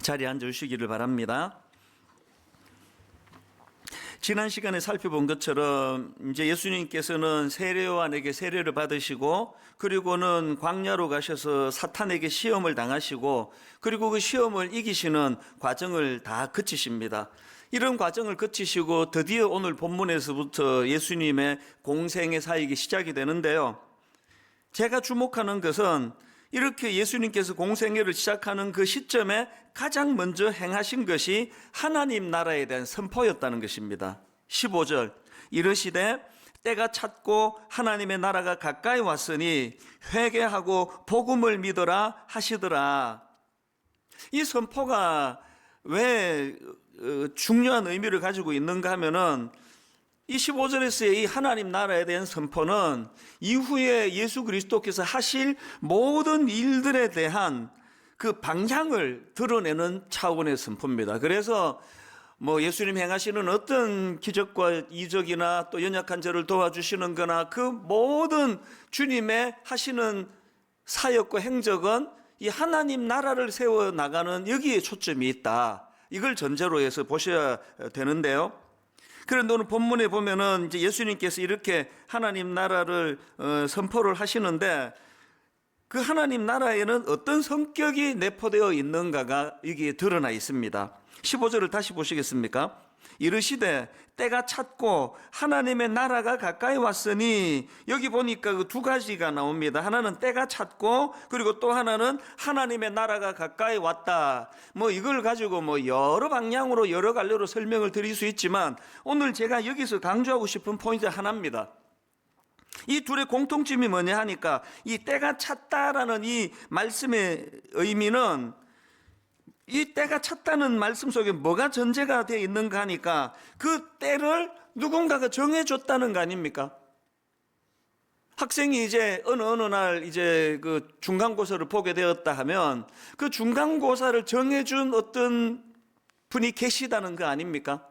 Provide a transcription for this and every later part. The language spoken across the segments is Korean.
자리에 앉으시기를 바랍니다. 지난 시간에 살펴본 것처럼 이제 예수님께서는 세례요한에게 세례를 받으시고 그리고는 광야로 가셔서 사탄에게 시험을 당하시고 그리고 그 시험을 이기시는 과정을 다 거치십니다. 이런 과정을 거치시고 드디어 오늘 본문에서부터 예수님의 공생의 사역이 시작이 되는데요. 제가 주목하는 것은 이렇게 예수님께서 공생애를 시작하는 그 시점에 가장 먼저 행하신 것이 하나님 나라에 대한 선포였다는 것입니다. 15절 이르시되 때가 찼고 하나님의 나라가 가까이 왔으니 회개하고 복음을 믿어라 하시더라. 이 선포가 왜 중요한 의미를 가지고 있는가 하면은 이 15절에서의 이 하나님 나라에 대한 선포는 이후에 예수 그리스도께서 하실 모든 일들에 대한 그 방향을 드러내는 차원의 선포입니다. 그래서 예수님 행하시는 어떤 기적과 이적이나 또 연약한 자를 도와주시는 거나 그 모든 주님의 하시는 사역과 행적은 이 하나님 나라를 세워나가는 여기에 초점이 있다. 이걸 전제로 해서 보셔야 되는데요. 그런데 오늘 본문에 보면은 이제 예수님께서 이렇게 하나님 나라를 선포를 하시는데 그 하나님 나라에는 어떤 성격이 내포되어 있는가가 여기에 드러나 있습니다. 15절을 다시 보시겠습니까? 이르시되 때가 찼고 하나님의 나라가 가까이 왔으니 여기 보니까 그 두 가지가 나옵니다. 하나는 때가 찼고 그리고 또 하나는 하나님의 나라가 가까이 왔다. 이걸 가지고 여러 방향으로 여러 갈래로 설명을 드릴 수 있지만 오늘 제가 여기서 강조하고 싶은 포인트 하나입니다. 이 둘의 공통점이 뭐냐 하니까 이 때가 찼다라는 이 말씀의 의미는 이 때가 찼다는 말씀 속에 뭐가 전제가 되어 있는가 하니까 그 때를 누군가가 정해줬다는 거 아닙니까? 학생이 이제 어느 날 이제 그 중간고사를 보게 되었다 하면 그 중간고사를 정해준 어떤 분이 계시다는 거 아닙니까?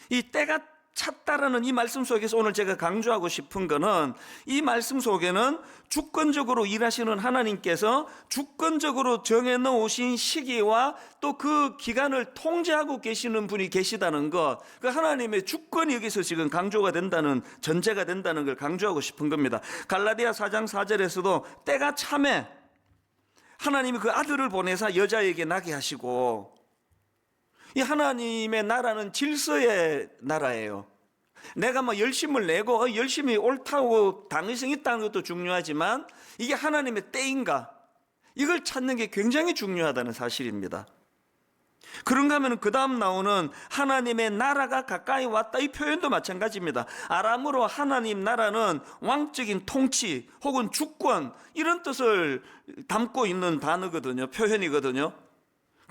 이 때가 찼다라는 이 말씀 속에서 오늘 제가 강조하고 싶은 거는 이 말씀 속에는 주권적으로 일하시는 하나님께서 주권적으로 정해놓으신 시기와 또 그 기간을 통제하고 계시는 분이 계시다는 것, 그 하나님의 주권이 여기서 지금 강조가 된다는, 전제가 된다는 걸 강조하고 싶은 겁니다. 갈라디아 4장 4절에서도 때가 참에 하나님이 그 아들을 보내사 여자에게 나게 하시고, 이 하나님의 나라는 질서의 나라예요. 내가 열심을 내고 열심히 옳다고 당위성 있다는 것도 중요하지만 이게 하나님의 때인가, 이걸 찾는 게 굉장히 중요하다는 사실입니다. 그런가 하면 그 다음 나오는 하나님의 나라가 가까이 왔다, 이 표현도 마찬가지입니다. 아람으로 하나님 나라는 왕적인 통치 혹은 주권, 이런 뜻을 담고 있는 단어거든요, 표현이거든요.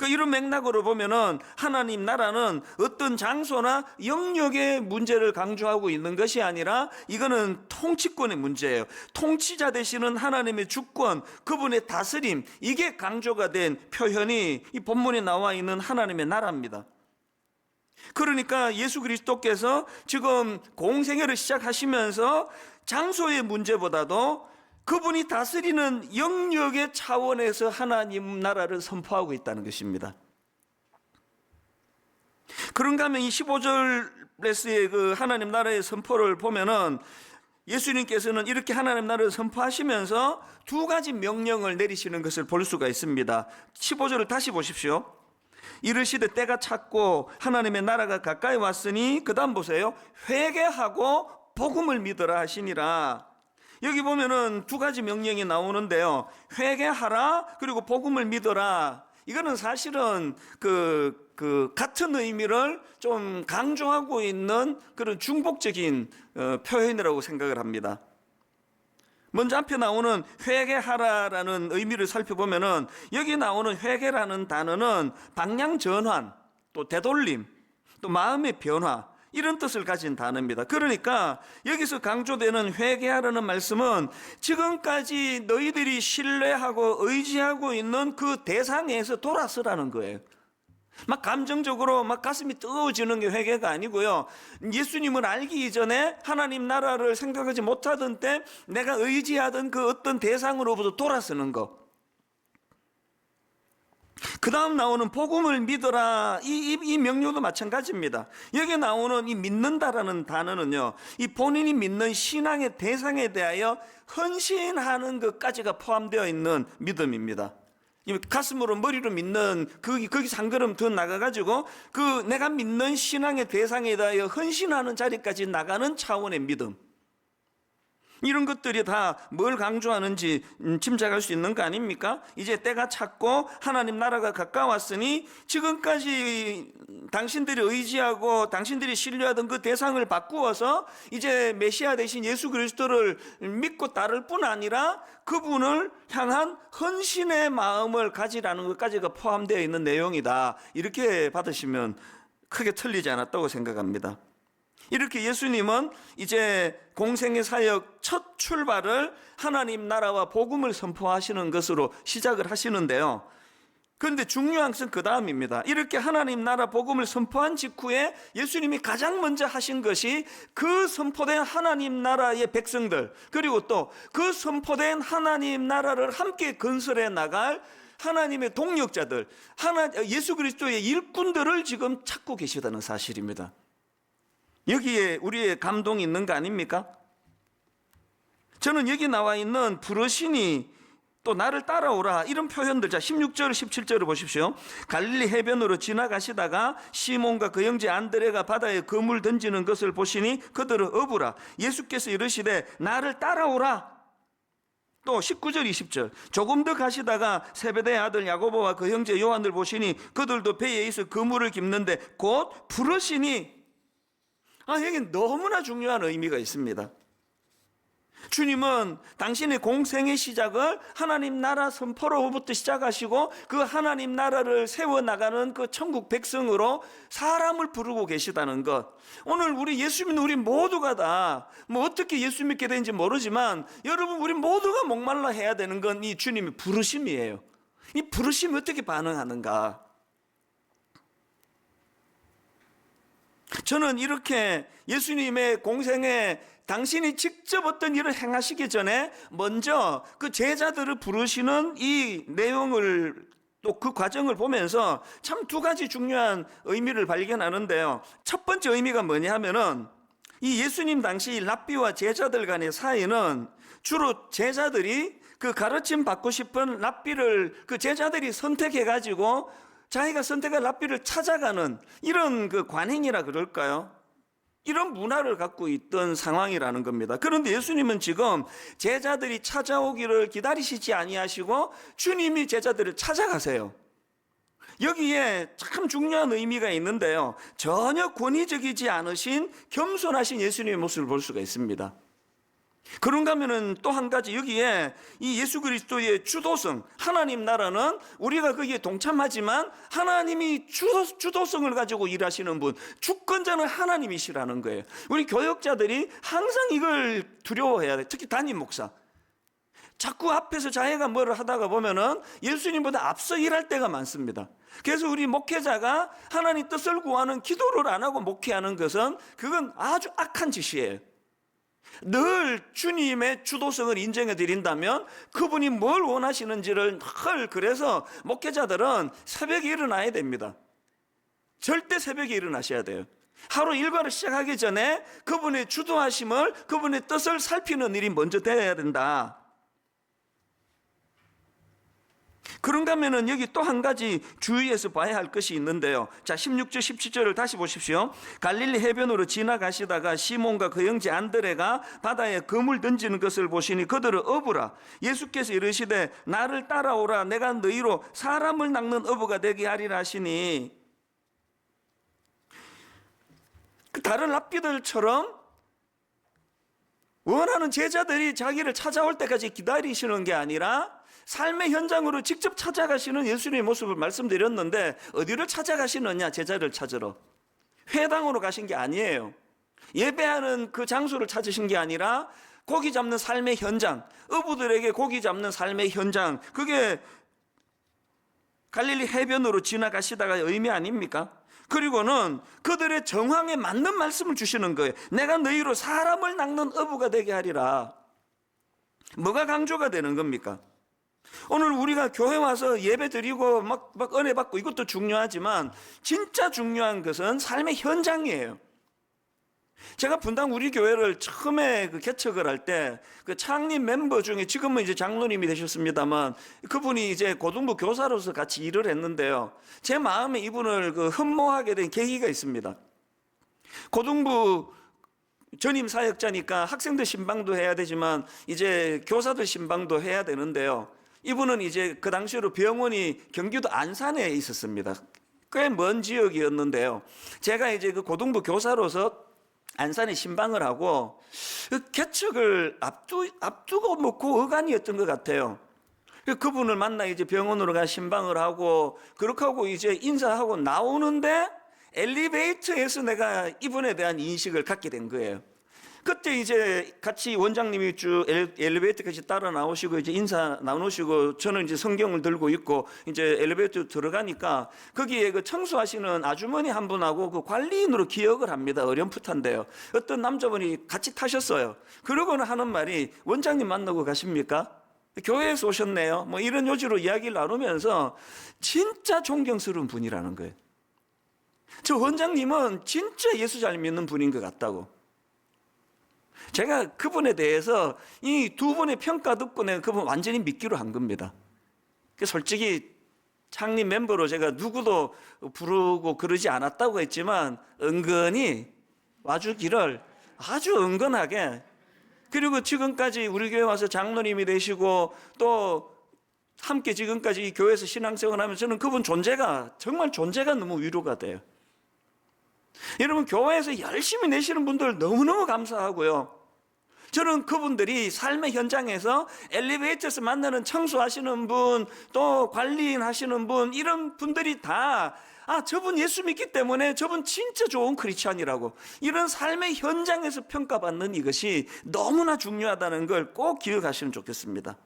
이런 맥락으로 보면은 하나님 나라는 어떤 장소나 영역의 문제를 강조하고 있는 것이 아니라 이거는 통치권의 문제예요. 통치자 되시는 하나님의 주권, 그분의 다스림, 이게 강조가 된 표현이 이 본문에 나와 있는 하나님의 나라입니다. 그러니까 예수 그리스도께서 지금 공생애를 시작하시면서 장소의 문제보다도 그분이 다스리는 영역의 차원에서 하나님 나라를 선포하고 있다는 것입니다. 그런가 하면 이 15절에서의 그 하나님 나라의 선포를 보면은 예수님께서는 이렇게 하나님 나라를 선포하시면서 두 가지 명령을 내리시는 것을 볼 수가 있습니다. 15절을 다시 보십시오. 이르시되 때가 찼고 하나님의 나라가 가까이 왔으니, 그 다음 보세요. 회개하고 복음을 믿어라 하시니라. 여기 보면은 두 가지 명령이 나오는데요. 회개하라, 그리고 복음을 믿어라. 이거는 사실은 같은 의미를 좀 강조하고 있는 그런 중복적인 표현이라고 생각을 합니다. 먼저 앞에 나오는 회개하라라는 의미를 살펴보면은 여기 나오는 회개라는 단어는 방향 전환, 또 되돌림, 또 마음의 변화, 이런 뜻을 가진 단어입니다. 그러니까 여기서 강조되는 회개하라는 말씀은 지금까지 너희들이 신뢰하고 의지하고 있는 그 대상에서 돌아서라는 거예요. 감정적으로 가슴이 뜨거워지는 게 회개가 아니고요. 예수님을 알기 이전에 하나님 나라를 생각하지 못하던 때 내가 의지하던 그 어떤 대상으로부터 돌아서는 것. 그 다음 나오는 복음을 믿어라, 이 명료도 마찬가지입니다. 여기 나오는 이 믿는다라는 단어는요, 이 본인이 믿는 신앙의 대상에 대하여 헌신하는 것까지가 포함되어 있는 믿음입니다. 가슴으로 머리로 믿는 거기서 한 걸음 더 나가가지고 내가 믿는 신앙의 대상에 대하여 헌신하는 자리까지 나가는 차원의 믿음, 이런 것들이 다 뭘 강조하는지 짐작할 수 있는 거 아닙니까? 이제 때가 찼고 하나님 나라가 가까웠으니 지금까지 당신들이 의지하고 당신들이 신뢰하던 그 대상을 바꾸어서 이제 메시아 대신 예수 그리스도를 믿고 따를 뿐 아니라 그분을 향한 헌신의 마음을 가지라는 것까지가 포함되어 있는 내용이다, 이렇게 받으시면 크게 틀리지 않았다고 생각합니다. 이렇게 예수님은 이제 공생의 사역 첫 출발을 하나님 나라와 복음을 선포하시는 것으로 시작을 하시는데요. 그런데 중요한 것은 그 다음입니다. 이렇게 하나님 나라 복음을 선포한 직후에 예수님이 가장 먼저 하신 것이 그 선포된 하나님 나라의 백성들, 그리고 또 그 선포된 하나님 나라를 함께 건설해 나갈 하나님의 동력자들, 예수 그리스도의 일꾼들을 지금 찾고 계시다는 사실입니다. 여기에 우리의 감동이 있는 거 아닙니까? 저는 여기 나와 있는 부르시니 또 나를 따라오라, 이런 표현들, 자 16절 17절을 보십시오. 갈릴리 해변으로 지나가시다가 시몬과 그 형제 안드레가 바다에 그물 던지는 것을 보시니 그들은 어부라. 예수께서 이르시되 나를 따라오라. 또 19절 20절 조금 더 가시다가 세베대의 아들 야고보와 그 형제 요한을 보시니 그들도 배에 있어 그물을 깁는데 곧 부르시니. 여기 너무나 중요한 의미가 있습니다. 주님은 당신의 공생의 시작을 하나님 나라 선포로부터 시작하시고 그 하나님 나라를 세워나가는 그 천국 백성으로 사람을 부르고 계시다는 것. 오늘 우리 예수 믿는 우리 모두가 다 어떻게 예수 믿게 되는지 모르지만 여러분, 우리 모두가 목말라 해야 되는 건 이 주님의 부르심이에요. 이 부르심이 어떻게 반응하는가. 저는 이렇게 예수님의 공생에 당신이 직접 어떤 일을 행하시기 전에 먼저 그 제자들을 부르시는 이 내용을, 또 그 과정을 보면서 참 두 가지 중요한 의미를 발견하는데요. 첫 번째 의미가 뭐냐 하면은 이 예수님 당시 랍비와 제자들 간의 사이는 주로 제자들이 그 가르침 받고 싶은 랍비를 그 제자들이 선택해 가지고 자기가 선택한 랍비를 찾아가는 이런 그 관행이라 그럴까요? 이런 문화를 갖고 있던 상황이라는 겁니다. 그런데 예수님은 지금 제자들이 찾아오기를 기다리시지 아니하시고 주님이 제자들을 찾아가세요. 여기에 참 중요한 의미가 있는데요. 전혀 권위적이지 않으신 겸손하신 예수님의 모습을 볼 수가 있습니다. 그런가 하면은 또 한 가지, 여기에 이 예수 그리스도의 주도성, 하나님 나라는 우리가 거기에 동참하지만 하나님이 주도성을 가지고 일하시는 분, 주권자는 하나님이시라는 거예요. 우리 교역자들이 항상 이걸 두려워해야 돼요. 특히 담임 목사. 자꾸 앞에서 자기가 뭐를 하다가 보면은 예수님보다 앞서 일할 때가 많습니다. 그래서 우리 목회자가 하나님 뜻을 구하는 기도를 안 하고 목회하는 것은 그건 아주 악한 짓이에요. 늘 주님의 주도성을 인정해 드린다면 그분이 뭘 원하시는지를 그래서 목회자들은 새벽에 일어나야 됩니다. 절대 새벽에 일어나셔야 돼요. 하루 일과를 시작하기 전에 그분의 주도하심을, 그분의 뜻을 살피는 일이 먼저 돼야 된다. 그런가 하면은 여기 또 한 가지 주의해서 봐야 할 것이 있는데요. 자, 16절 17절을 다시 보십시오. 갈릴리 해변으로 지나가시다가 시몬과 그 형제 안드레가 바다에 그물 던지는 것을 보시니 그들은 어부라. 예수께서 이르시되 나를 따라오라. 내가 너희로 사람을 낚는 어부가 되게 하리라 하시니, 다른 랍비들처럼 원하는 제자들이 자기를 찾아올 때까지 기다리시는 게 아니라 삶의 현장으로 직접 찾아가시는 예수님의 모습을 말씀드렸는데, 어디를 찾아가시느냐? 제자를 찾으러. 회당으로 가신 게 아니에요. 예배하는 그 장소를 찾으신 게 아니라 고기 잡는 삶의 현장, 어부들에게 고기 잡는 삶의 현장, 그게 갈릴리 해변으로 지나가시다가 의미 아닙니까? 그리고는 그들의 정황에 맞는 말씀을 주시는 거예요. 내가 너희로 사람을 낚는 어부가 되게 하리라. 뭐가 강조가 되는 겁니까? 오늘 우리가 교회 와서 예배 드리고 막 은혜 받고 이것도 중요하지만 진짜 중요한 것은 삶의 현장이에요. 제가 분당 우리 교회를 처음에 개척을 할 때 그 창립 멤버 중에 지금은 이제 장로님이 되셨습니다만 그분이 이제 고등부 교사로서 같이 일을 했는데요. 제 마음에 이분을 흠모하게 된 계기가 있습니다. 고등부 전임 사역자니까 학생들 신방도 해야 되지만 이제 교사들 신방도 해야 되는데요. 이분은 이제 그 당시로 병원이 경기도 안산에 있었습니다. 꽤 먼 지역이었는데요. 제가 이제 그 고등부 교사로서 안산에 신방을 하고 개척을 앞두고 뭐 그 어간이었던 것 같아요. 그분을 만나 이제 병원으로 가 신방을 하고 그렇게 하고 이제 인사하고 나오는데 엘리베이터에서 내가 이분에 대한 인식을 갖게 된 거예요. 그때 이제 같이 원장님이 쭉 엘리베이터까지 따라 나오시고 이제 인사 나누시고 저는 이제 성경을 들고 있고 이제 엘리베이터 들어가니까 거기에 그 청소하시는 아주머니 한 분하고 그 관리인으로 기억을 합니다. 어렴풋한데요. 어떤 남자분이 같이 타셨어요. 그러고는 하는 말이 원장님 만나고 가십니까? 교회에서 오셨네요. 뭐 이런 요지로 이야기를 나누면서 진짜 존경스러운 분이라는 거예요. 저 원장님은 진짜 예수 잘 믿는 분인 것 같다고. 제가 그분에 대해서 이 두 분의 평가 듣고 내가 그분 완전히 믿기로 한 겁니다. 솔직히 창립 멤버로 제가 누구도 부르고 그러지 않았다고 했지만 은근히 와주기를 아주 은근하게, 그리고 지금까지 우리 교회 와서 장로님이 되시고 또 함께 지금까지 이 교회에서 신앙생활 하면서 저는 그분 존재가 정말 존재가 너무 위로가 돼요. 여러분, 교회에서 열심히 내시는 분들 너무너무 감사하고요. 저는 그분들이 삶의 현장에서 엘리베이터에서 만나는 청소하시는 분, 또 관리인 하시는 분, 이런 분들이 다 저분 예수 믿기 때문에 저분 진짜 좋은 크리스찬이라고, 이런 삶의 현장에서 평가받는 이것이 너무나 중요하다는 걸 꼭 기억하시면 좋겠습니다.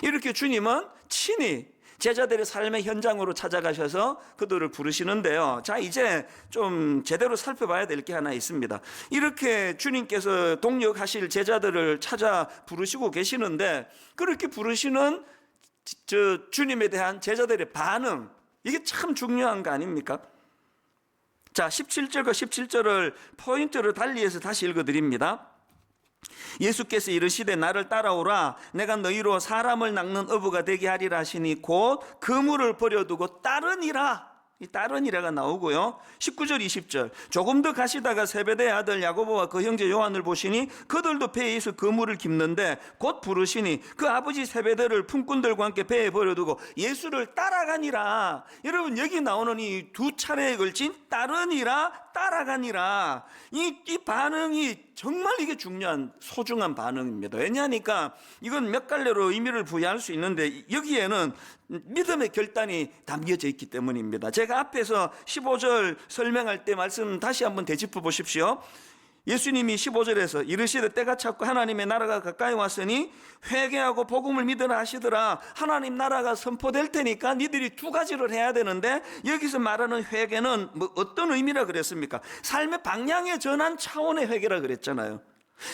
이렇게 주님은 친히 제자들의 삶의 현장으로 찾아가셔서 그들을 부르시는데요. 자, 이제 좀 제대로 살펴봐야 될 게 하나 있습니다. 이렇게 주님께서 동역하실 제자들을 찾아 부르시고 계시는데 그렇게 부르시는 주님에 대한 제자들의 반응, 이게 참 중요한 거 아닙니까? 자, 17절과 17절을 포인트를 달리해서 다시 읽어드립니다. 예수께서 이르시되 나를 따라오라 내가 너희로 사람을 낚는 어부가 되게 하리라 하시니 곧 그물을 버려두고 따르니라. 이 따르니라가 나오고요. 19절 20절 조금 더 가시다가 세베대의 아들 야고보와 그 형제 요한을 보시니 그들도 배에 있어 그물을 깁는데 곧 부르시니 그 아버지 세베대를 품꾼들과 함께 배에 버려두고 예수를 따라가니라. 여러분, 여기 나오는 이 두 차례에 걸친 따르니라, 따라가니라, 이 반응이 정말 이게 중요한 소중한 반응입니다. 왜냐하니까 이건 몇 갈래로 의미를 부여할 수 있는데 여기에는 믿음의 결단이 담겨져 있기 때문입니다. 제가 앞에서 15절 설명할 때 말씀 다시 한번 되짚어 보십시오. 예수님이 15절에서 이르시되 때가 찼고 하나님의 나라가 가까이 왔으니 회개하고 복음을 믿으라 하시더라. 하나님 나라가 선포될 테니까 니들이 두 가지를 해야 되는데 여기서 말하는 회개는 뭐 어떤 의미라 그랬습니까? 삶의 방향에 전한 차원의 회개라 그랬잖아요.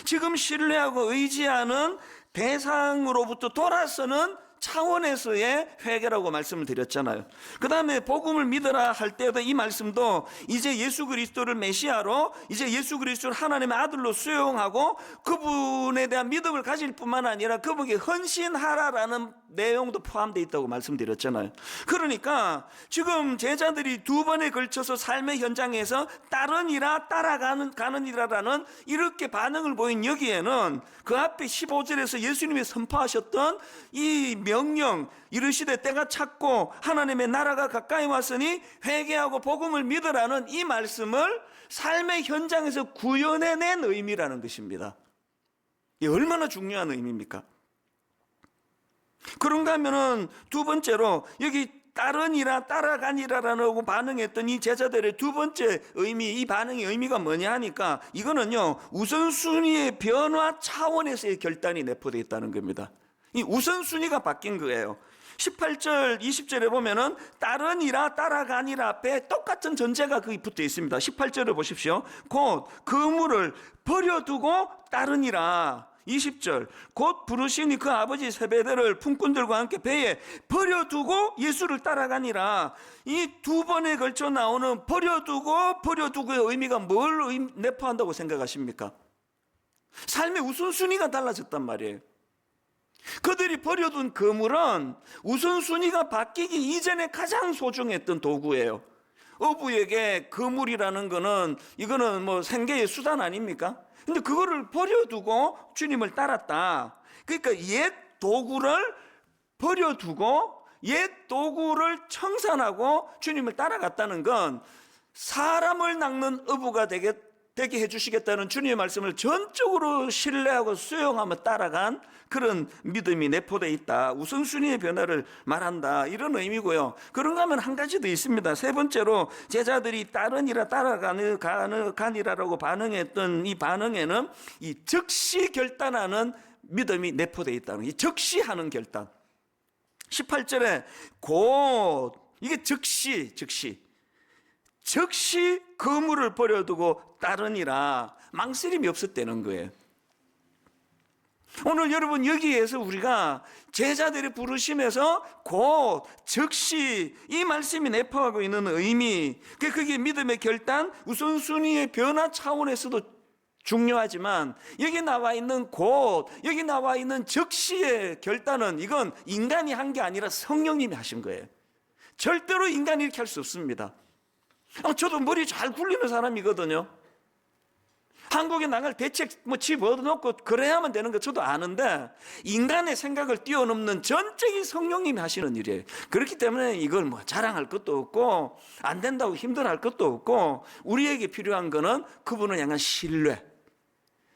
지금 신뢰하고 의지하는 대상으로부터 돌아서는 차원에서의 회개라고 말씀을 드렸잖아요. 그 다음에 복음을 믿으라 할 때도 이 말씀도 이제 예수 그리스도를 메시아로, 이제 예수 그리스도를 하나님의 아들로 수용하고 그분에 대한 믿음을 가질 뿐만 아니라 그분에게 헌신하라라는 내용도 포함되어 있다고 말씀드렸잖아요. 그러니까 지금 제자들이 두 번에 걸쳐서 삶의 현장에서 따르니라, 따라가느니라라는 이렇게 반응을 보인 여기에는 그 앞에 15절에서 예수님이 선포하셨던 이 명령, 이르시되 때가 찼고 하나님의 나라가 가까이 왔으니 회개하고 복음을 믿으라는 이 말씀을 삶의 현장에서 구현해낸 의미라는 것입니다. 이 얼마나 중요한 의미입니까? 그런가 하면은 두 번째로 여기 따르니라, 따라가니라라고 반응했던 이 제자들의 두 번째 의미, 이 반응의 의미가 뭐냐 하니까 이거는요, 우선순위의 변화 차원에서의 결단이 내포되어 있다는 겁니다. 이 우선순위가 바뀐 거예요. 18절 20절에 보면은 따르니라, 따라가니라 앞에 똑같은 전제가 거기 붙어 있습니다. 18절을 보십시오. 곧 그물을 버려두고 따르니라. 20절 곧 부르시니 그 아버지 세베대를 품꾼들과 함께 배에 버려두고 예수를 따라가니라. 이 두 번에 걸쳐 나오는 버려두고의 의미가 뭘 내포한다고 생각하십니까? 삶의 우선순위가 달라졌단 말이에요. 그들이 버려둔 그물은 우선순위가 바뀌기 이전에 가장 소중했던 도구예요. 어부에게 그물이라는 거는 이거는 뭐 생계의 수단 아닙니까? 근데 그거를 버려두고 주님을 따랐다. 그러니까 옛 도구를 버려두고 옛 도구를 청산하고 주님을 따라갔다는 건 사람을 낚는 어부가 되게 해주시겠다는 주님의 말씀을 전적으로 신뢰하고 수용하며 따라간 그런 믿음이 내포되어 있다. 우선순위의 변화를 말한다. 이런 의미고요. 그런가 하면 한 가지 더 있습니다. 세 번째로 제자들이 따르니라 따라가니라라고 반응했던 이 반응에는 이 즉시 결단하는 믿음이 내포되어 있다는, 이 즉시하는 결단. 18절에 곧, 이게 즉시 그물을 버려두고 따르니라. 망설임이 없었다는 거예요. 오늘 여러분 여기에서 우리가 제자들의 부르심에서 곧, 즉시 이 말씀이 내포하고 있는 의미, 그게 믿음의 결단, 우선순위의 변화 차원에서도 중요하지만 여기 나와 있는 곧, 여기 나와 있는 즉시의 결단은 이건 인간이 한 게 아니라 성령님이 하신 거예요. 절대로 인간이 이렇게 할 수 없습니다. 저도 머리 잘 굴리는 사람이거든요. 한국에 나갈 대책 집어넣고 그래야만 되는 거 저도 아는데 인간의 생각을 뛰어넘는 전적인 성령님이 하시는 일이에요. 그렇기 때문에 이걸 자랑할 것도 없고 안 된다고 힘들어할 것도 없고 우리에게 필요한 거는 그분을 향한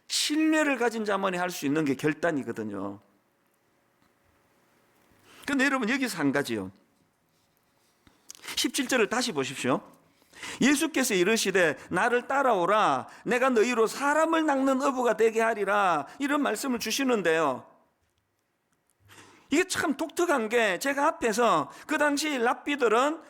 신뢰를 가진 자만이 할 수 있는 게 결단이거든요. 그런데 여러분 여기서 한 가지요. 17절을 다시 보십시오. 예수께서 이르시되 나를 따라오라 내가 너희로 사람을 낚는 어부가 되게 하리라, 이런 말씀을 주시는데요. 이게 참 독특한 게 제가 앞에서 그 당시 랍비들은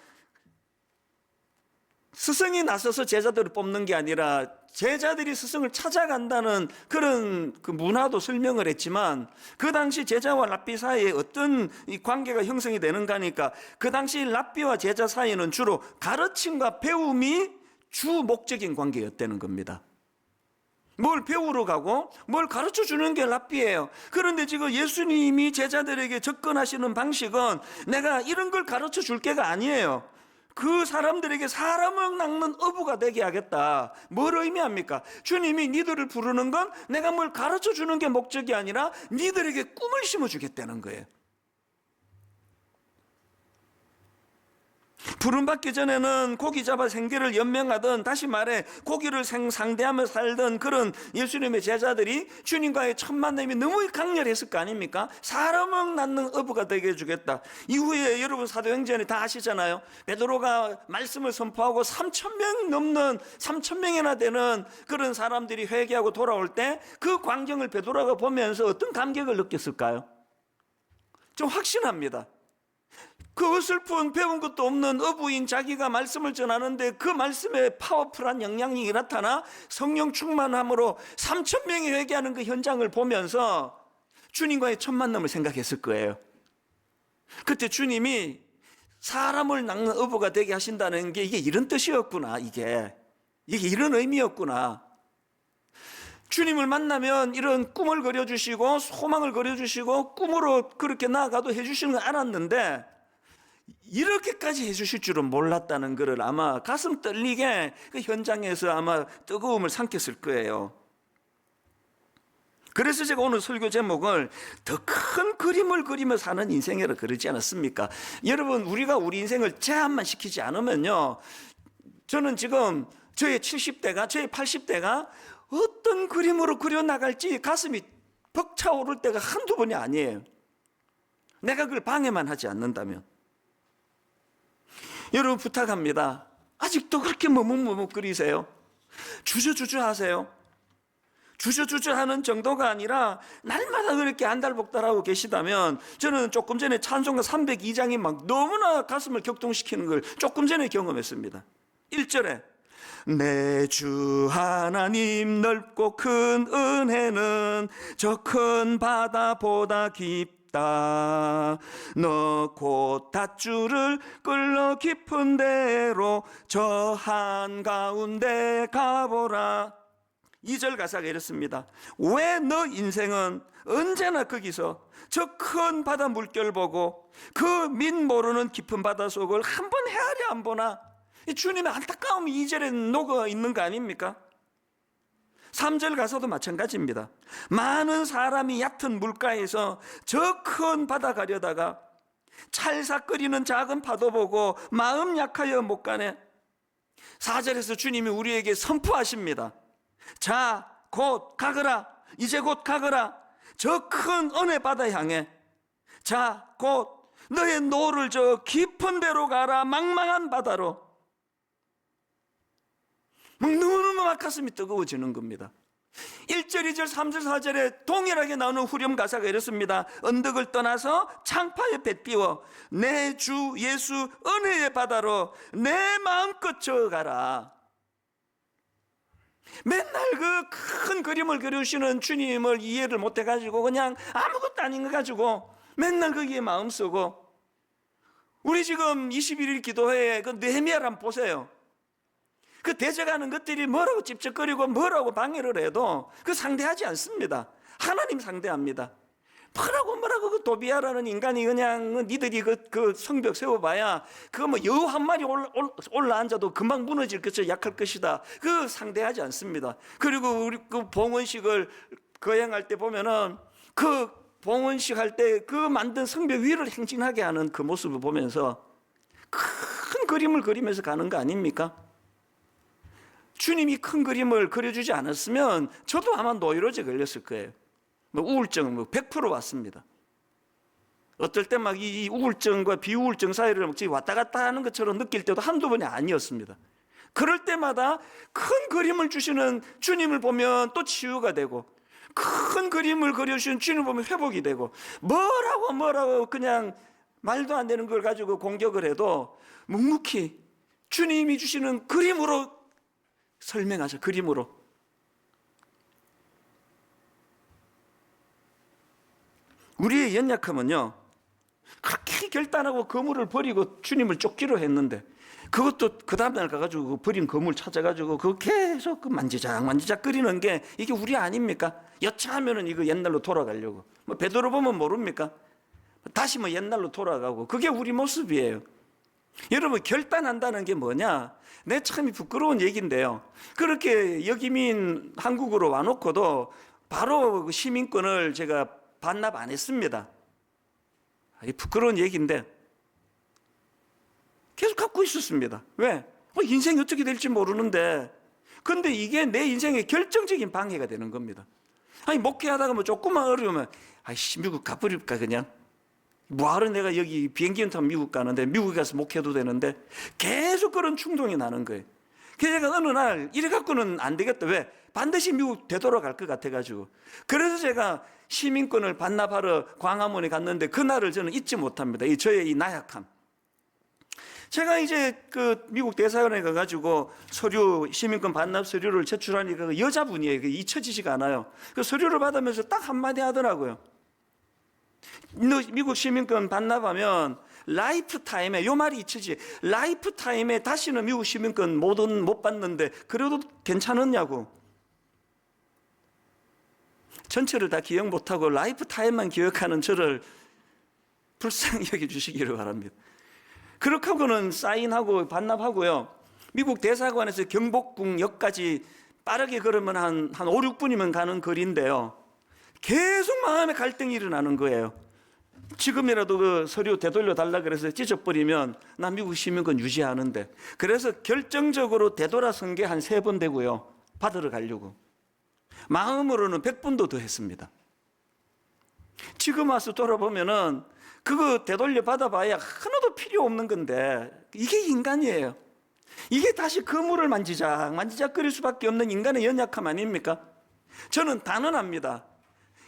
스승이 나서서 제자들을 뽑는 게 아니라 제자들이 스승을 찾아간다는 그런 그 문화도 설명을 했지만 그 당시 제자와 랍비 사이에 어떤 이 관계가 형성이 되는가 하니까 그 당시 랍비와 제자 사이는 주로 가르침과 배움이 주 목적인 관계였다는 겁니다. 뭘 배우러 가고 뭘 가르쳐 주는 게 랍비예요. 그런데 지금 예수님이 제자들에게 접근하시는 방식은 내가 이런 걸 가르쳐 줄 게가 아니에요. 그 사람들에게 사람을 낚는 어부가 되게 하겠다. 뭘 의미합니까? 주님이 니들을 부르는 건 내가 뭘 가르쳐 주는 게 목적이 아니라 니들에게 꿈을 심어주겠다는 거예요. 부름받기 전에는 고기 잡아 생계를 연명하던, 다시 말해 고기를 상대하며 살던 그런 예수님의 제자들이 주님과의 첫 만남이 너무 강렬했을 거 아닙니까? 사람을 낳는 어부가 되게 해주겠다. 이후에 여러분 사도행전에 다 아시잖아요. 베드로가 말씀을 선포하고 3,000명이나 되는 그런 사람들이 회개하고 돌아올 때 그 광경을 베드로가 보면서 어떤 감격을 느꼈을까요? 좀 확신합니다. 그 어설픈 배운 것도 없는 어부인 자기가 말씀을 전하는데 그 말씀에 파워풀한 영향력이 나타나 성령 충만함으로 3,000명이 회개하는 그 현장을 보면서 주님과의 첫 만남을 생각했을 거예요. 그때 주님이 사람을 낚는 어부가 되게 하신다는 게 이게 이런 뜻이었구나. 이게 이런 의미였구나. 주님을 만나면 이런 꿈을 그려주시고 소망을 그려주시고 꿈으로 그렇게 나아가도 해주시는 걸 알았는데 이렇게까지 해주실 줄은 몰랐다는 것을 아마 가슴 떨리게 그 현장에서 아마 뜨거움을 삼켰을 거예요. 그래서 제가 오늘 설교 제목을 더 큰 그림을 그리며 사는 인생이라 그러지 않았습니까? 여러분, 우리가 우리 인생을 제한만 시키지 않으면요, 저는 지금 저의 70대가 저의 80대가 어떤 그림으로 그려나갈지 가슴이 벅차오를 때가 한두 번이 아니에요. 내가 그걸 방해만 하지 않는다면. 여러분 부탁합니다. 아직도 그렇게 머뭇머뭇거리세요? 주저주저 하세요? 주저주저 하는 정도가 아니라 날마다 그렇게 안달복달하고 계시다면 저는 조금 전에 찬송가 302장이 막 너무나 가슴을 격동시키는 걸 조금 전에 경험했습니다. 1절에 내 주 하나님 넓고 큰 은혜는 저 큰 바다보다 깊다. 너 곧 닷줄을 끌러 깊은 데로 저 한가운데 가보라. 2절 가사가 이렇습니다. 왜 너 인생은 언제나 거기서 저 큰 바다 물결 보고 그 민 모르는 깊은 바다 속을 한 번 헤아려 안 보나? 주님의 안타까움이 2절에 녹아 있는 거 아닙니까? 3절 가사도 마찬가지입니다. 많은 사람이 얕은 물가에서 저 큰 바다 가려다가 찰싹거리는 작은 파도 보고 마음 약하여 못 가네. 4절에서 주님이 우리에게 선포하십니다. 자, 곧 가거라. 이제 곧 가거라. 저 큰 은혜 바다 향해. 자, 곧 너의 노를 저 깊은 데로 가라. 망망한 바다로. 너무너무 막 가슴이 뜨거워지는 겁니다. 1절, 2절, 3절, 4절에 동일하게 나오는 후렴 가사가 이렇습니다. 언덕을 떠나서 창파의 배 띄워 내 주 예수 은혜의 바다로 내 마음껏 저어가라. 맨날 그 큰 그림을 그려주시는 주님을 이해를 못해가지고 그냥 아무것도 아닌 거 가지고 맨날 거기에 마음 쓰고, 우리 지금 21일 기도회에 그 느헤미야를 한번 보세요. 그 대적하는 것들이 뭐라고 찝쩍거리고 뭐라고 방해를 해도 그 상대하지 않습니다. 하나님 상대합니다. 뭐라고 그 도비야라는 인간이 그냥 니들이 그 성벽 세워봐야 그거 뭐 여우 한 마리 올라앉아도 금방 무너질 것처럼 약할 것이다. 그 상대하지 않습니다. 그리고 우리 그 봉헌식을 거행할 때 보면은 그 봉헌식 할 때 그 만든 성벽 위를 행진하게 하는 그 모습을 보면서 큰 그림을 그리면서 가는 거 아닙니까? 주님이 큰 그림을 그려주지 않았으면 저도 아마 노이로제 걸렸을 거예요. 뭐 우울증 100% 왔습니다. 어떨 때 막 이 우울증과 비우울증 사이를 왔다 갔다 하는 것처럼 느낄 때도 한두 번이 아니었습니다. 그럴 때마다 큰 그림을 주시는 주님을 보면 또 치유가 되고, 큰 그림을 그려주시는 주님을 보면 회복이 되고, 뭐라고 그냥 말도 안 되는 걸 가지고 공격을 해도 묵묵히 주님이 주시는 그림으로 설명하죠. 그림으로. 우리의 연약함은요, 그렇게 결단하고 거물을 버리고 주님을 쫓기로 했는데, 그것도 그 다음날 가가지고 그 버린 거물 찾아가지고 그거 계속 그 만지작 끓이는 게 이게 우리 아닙니까? 여차하면은 이거 옛날로 돌아가려고. 뭐 베드로 보면 모릅니까? 다시 뭐 옛날로 돌아가고. 그게 우리 모습이에요. 여러분, 결단한다는 게 뭐냐? 내 참 부끄러운 얘기인데요. 그렇게 역이민 한국으로 와놓고도 바로 그 시민권을 제가 반납 안 했습니다. 부끄러운 얘기인데 계속 갖고 있었습니다. 왜? 인생이 어떻게 될지 모르는데, 근데 이게 내 인생의 결정적인 방해가 되는 겁니다. 아니, 목회하다가 뭐 조금만 어려우면 아이씨, 미국 가버릴까 그냥. 뭐하러 내가 여기 비행기 타면 미국 가는데, 미국에 가서 목회도 되는데, 계속 그런 충동이 나는 거예요. 그래서 제가 어느 날 이래 갖고는 안 되겠다. 왜? 반드시 미국 되돌아갈 것 같아가지고. 그래서 제가 시민권을 반납하러 광화문에 갔는데 그날을 저는 잊지 못합니다. 저의 이 나약함. 제가 이제 그 미국 대사관에 가가지고 시민권 반납 서류를 제출하니까 그 여자분이에요. 잊혀지지가 않아요. 그 서류를 받으면서 딱 한마디 하더라고요. 너 미국 시민권 반납하면 라이프타임에, 요 말이 잊히지, 라이프타임에 다시는 미국 시민권 못 받는데 그래도 괜찮았냐고. 전체를 다 기억 못하고 라이프타임만 기억하는 저를 불쌍히 여겨주시기를 바랍니다. 그렇게 하고는 사인하고 반납하고요, 미국 대사관에서 경복궁역까지 빠르게 걸으면 한 5, 6분이면 가는 거리인데요, 계속 마음에 갈등이 일어나는 거예요. 지금이라도 그 서류 되돌려 달라 그래서 찢어버리면 나 미국 시민권 유지하는데, 그래서 결정적으로 되돌아선 게 한 3번 되고요, 받으러 가려고 마음으로는 100번도 더 했습니다. 지금 와서 돌아보면은 그거 되돌려 받아봐야 하나도 필요 없는 건데, 이게 인간이에요. 이게 다시 그물을 만지작 거릴 수밖에 없는 인간의 연약함 아닙니까? 저는 단언합니다.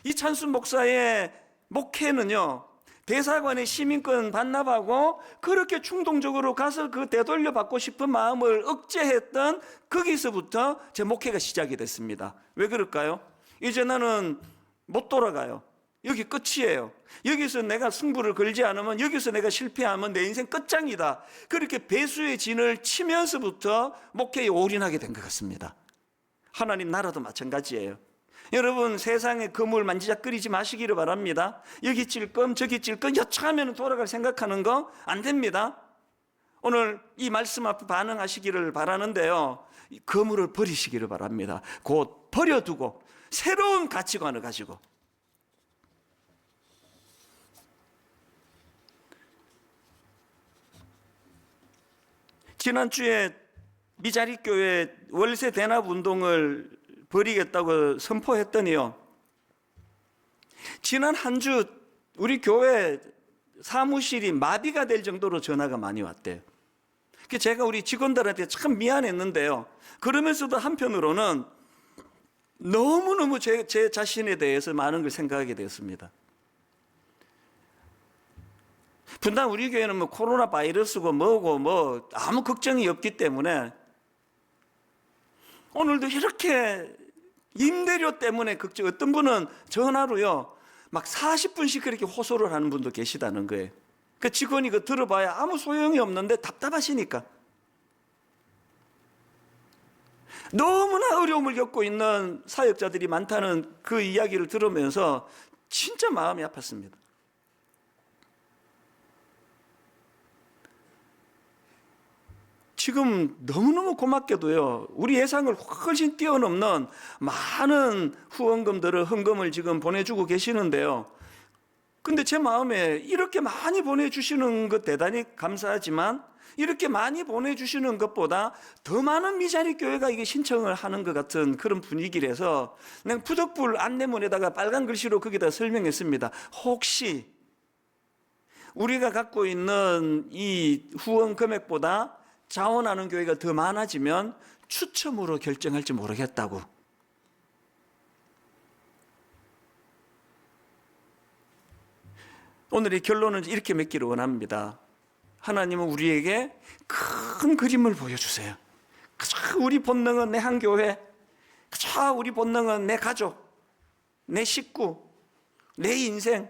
이찬수 목사의 목회는요, 대사관에 시민권 반납하고 그렇게 충동적으로 가서 그 되돌려 받고 싶은 마음을 억제했던 거기서부터 제 목회가 시작이 됐습니다. 왜 그럴까요? 이제 나는 못 돌아가요. 여기 끝이에요. 여기서 내가 승부를 걸지 않으면, 여기서 내가 실패하면 내 인생 끝장이다. 그렇게 배수의 진을 치면서부터 목회에 올인하게 된 것 같습니다. 하나님 나라도 마찬가지예요. 여러분, 세상의 그물 만지작거리지 마시기를 바랍니다. 여기 찔끔 저기 찔끔 여차하면 돌아갈 생각하는 거 안 됩니다. 오늘 이 말씀 앞에 반응하시기를 바라는데요, 이 그물을 버리시기를 바랍니다. 곧 버려두고 새로운 가치관을 가지고. 지난주에 미자립교회 월세 대납 운동을 버리겠다고 선포했더니요, 지난 한 주 우리 교회 사무실이 마비가 될 정도로 전화가 많이 왔대요. 제가 우리 직원들한테 참 미안했는데요, 그러면서도 한편으로는 너무너무 제 자신에 대해서 많은 걸 생각하게 되었습니다. 분당 우리 교회는 뭐 코로나 바이러스고 뭐고 뭐 아무 걱정이 없기 때문에 오늘도 이렇게 임대료 때문에 걱정, 어떤 분은 전화로요 막 40분씩 그렇게 호소를 하는 분도 계시다는 거예요. 그 직원이 그 들어봐야 아무 소용이 없는데 답답하시니까. 너무나 어려움을 겪고 있는 사역자들이 많다는 그 이야기를 들으면서 진짜 마음이 아팠습니다. 지금 너무너무 고맙게도요, 우리 예상을 훨씬 뛰어넘는 많은 후원금들을, 헌금을 지금 보내주고 계시는데요, 근데 제 마음에 이렇게 많이 보내주시는 것 대단히 감사하지만 이렇게 많이 보내주시는 것보다 더 많은 미자립 교회가 이게 신청을 하는 것 같은 그런 분위기라서 내가 부덕불 안내문에다가 빨간 글씨로 거기다 설명했습니다. 혹시 우리가 갖고 있는 이 후원 금액보다 자원하는 교회가 더 많아지면 추첨으로 결정할지 모르겠다고. 오늘의 결론은 이렇게 맺기를 원합니다. 하나님은 우리에게 큰 그림을 보여주세요. 그저 우리 본능은 내 한 교회, 그저 우리 본능은 내 가족, 내 식구, 내 인생.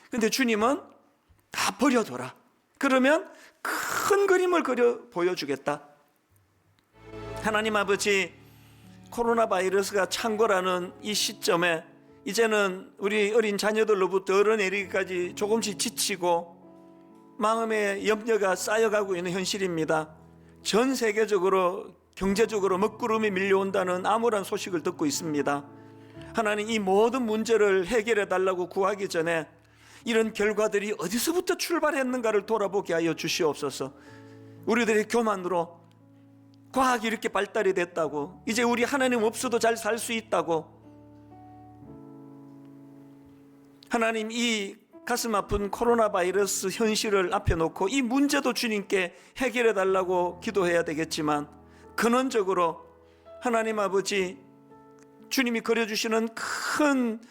근데 주님은 다 버려둬라. 그러면 큰 그림을 그려 보여주겠다. 하나님 아버지, 코로나 바이러스가 창궐하는 이 시점에 이제는 우리 어린 자녀들로부터 어른에게까지 조금씩 지치고 마음의 염려가 쌓여가고 있는 현실입니다. 전 세계적으로 경제적으로 먹구름이 밀려온다는 암울한 소식을 듣고 있습니다. 하나님, 이 모든 문제를 해결해 달라고 구하기 전에 이런 결과들이 어디서부터 출발했는가를 돌아보게 하여 주시옵소서. 우리들의 교만으로 과학이 이렇게 발달이 됐다고, 이제 우리 하나님 없어도 잘 살 수 있다고, 하나님, 이 가슴 아픈 코로나 바이러스 현실을 앞에 놓고 이 문제도 주님께 해결해 달라고 기도해야 되겠지만, 근원적으로 하나님 아버지, 주님이 그려주시는 큰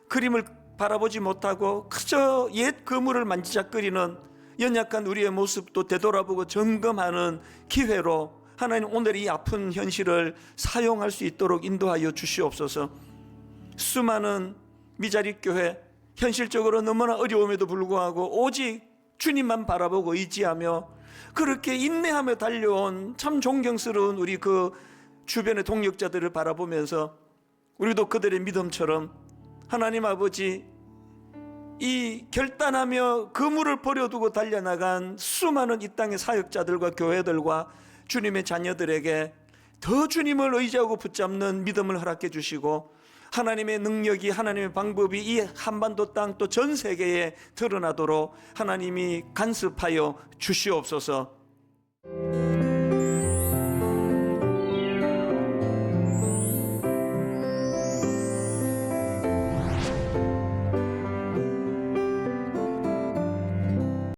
그림을 바라보지 못하고 그저 옛 그물을 만지작거리는 연약한 우리의 모습도 되돌아보고 점검하는 기회로 하나님, 오늘 이 아픈 현실을 사용할 수 있도록 인도하여 주시옵소서. 수많은 미자립교회, 현실적으로 너무나 어려움에도 불구하고 오직 주님만 바라보고 의지하며 그렇게 인내하며 달려온 참 존경스러운 우리 그 주변의 동역자들을 바라보면서 우리도 그들의 믿음처럼 하나님 아버지, 이 결단하며 그물을 버려두고 달려나간 수많은 이 땅의 사역자들과 교회들과 주님의 자녀들에게 더 주님을 의지하고 붙잡는 믿음을 허락해 주시고, 하나님의 능력이, 하나님의 방법이 이 한반도 땅 또 전 세계에 드러나도록 하나님이 간섭하여 주시옵소서.